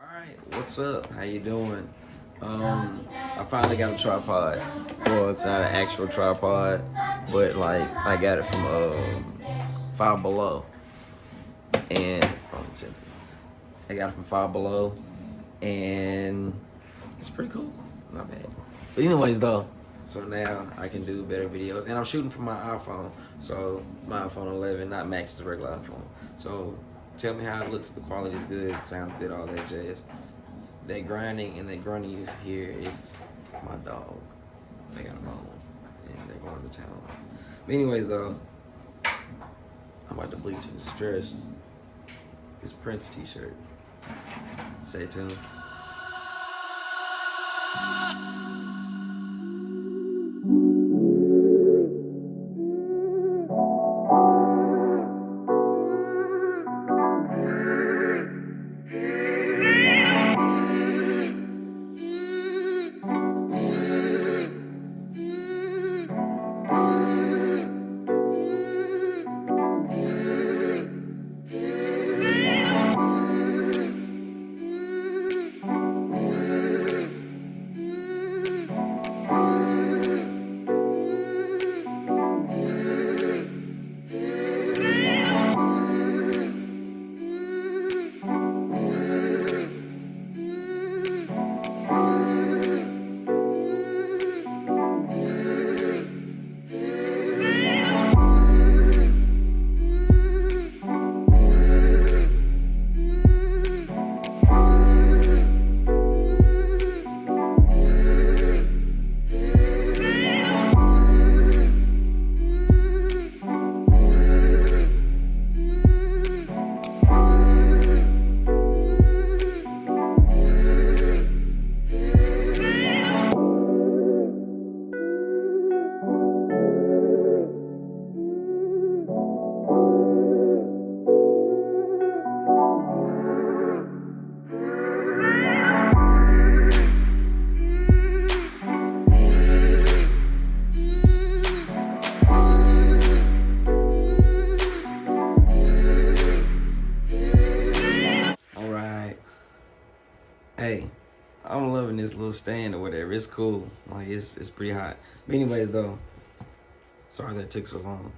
Alright, what's up? How you doing? I finally got a tripod. Well, it's not an actual tripod, but like I got it from Five Below, and I got it from Five Below, and it's pretty cool. Not bad. But anyways, though, so now I can do better videos, and I'm shooting from my iPhone. So my iPhone 11, not Max, it's a regular iPhone. So tell me how it looks. The quality is good, sounds good, all that jazz. That grinding and that grunting you hear is my dog. They got a bone, and they're going to town. But anyways, though, I'm about to bleach this dress. This Prince t-shirt. Stay tuned. Hey, I'm loving this little stand or whatever. It's cool. Like it's pretty hot. But anyways, though, sorry that took so long.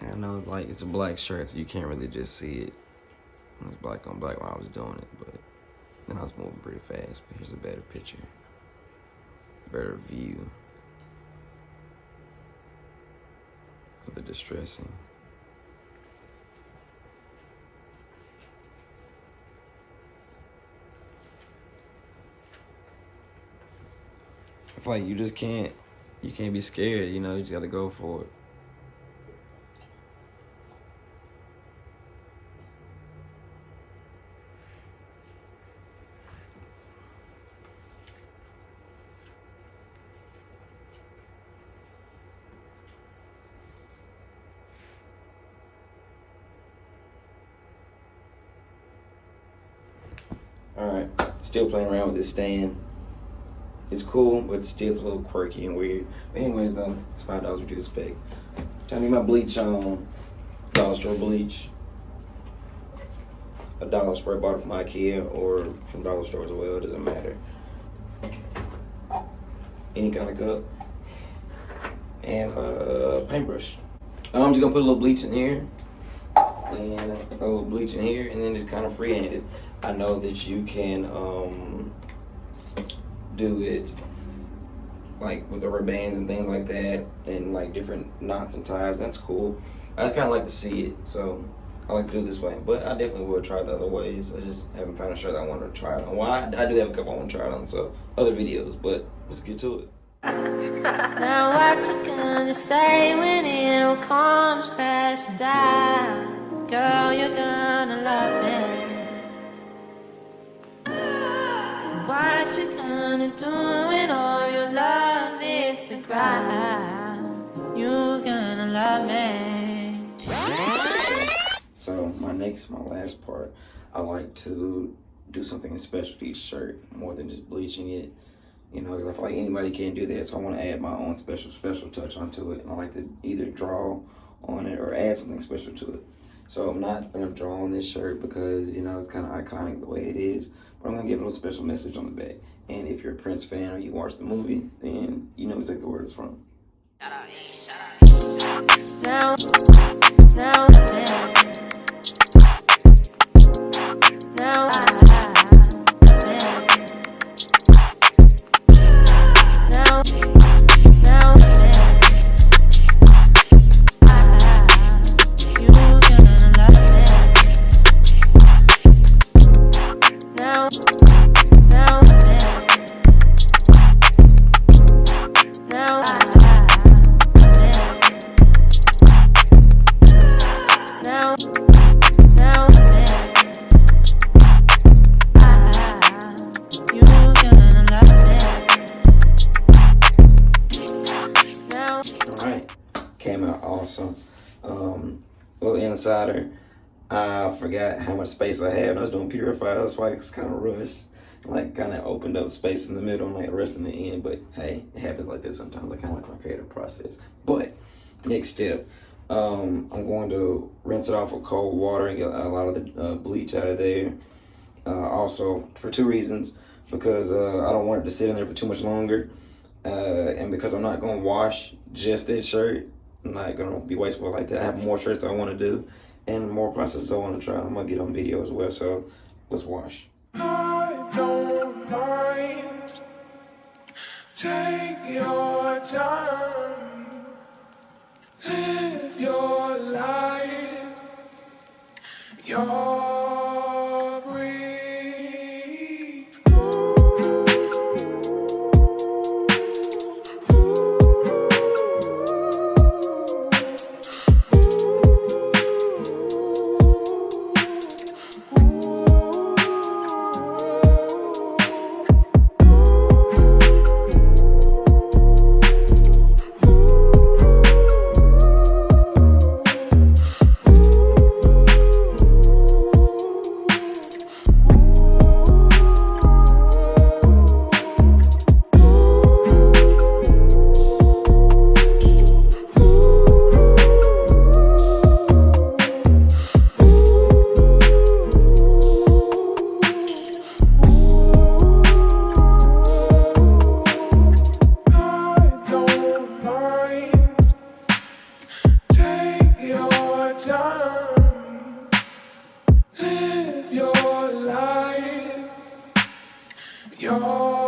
And I know it's a black shirt, so you can't really just see it. It was black on black while I was doing it, but then I was moving pretty fast. But here's a better picture, better view of the distressing. I feel like you can't be scared, you just gotta go for it. Alright, still playing around with this stand. It's cool, but still it's a little quirky and weird. But anyways, though, it's $5 what you expect. Trying to get my bleach on. Dollar store bleach. A dollar store, I bought it from IKEA or from dollar store as well, it doesn't matter. Any kind of cup. And a paintbrush. I'm just gonna put a little bleach in here. And a little bleach in here, and then just kind of free-handed. I know that you can do it like with rubber bands and things like that, and like different knots and ties. That's cool. I just kind of like to see it, so I like to do it this way. But I definitely will try the other ways. I just haven't found a shirt that I want to try it on. Well, I do have a couple I want to try it on, so other videos. But let's get to it. Now what you gonna say when it all comes crashing down? Girl, you're gonna love me. What you gonna do when all your love hits the ground? You're gonna love me. So my last part, I like to do something special to each shirt more than just bleaching it. You know, because I feel like anybody can do that, so I want to add my own special touch onto it. And I like to either draw on it or add something special to it. So I'm not going to draw on this shirt because, you know, it's kind of iconic the way it is. But I'm going to give it a special message on the back. And if you're a Prince fan or you watch the movie, then you know exactly where it's from. Now, Came out awesome. Little insider, I forgot how much space I had when I was doing Purify. That's why it's kind of rushed. Like, kind of opened up space in the middle and like rushed in the end. But hey, it happens like that sometimes. I kind of like my creative process. But next step, I'm going to rinse it off with cold water and get a lot of the bleach out of there. Also, for two reasons. Because I don't want it to sit in there for too much longer. And because I'm not going to wash just that shirt. I'm not going to be wasteful like that. I have more shirts I want to do and more processes I want to try. I'm going to get on video as well. So let's wash. I don't mind. Take your time. Live your life. Your breathe. Your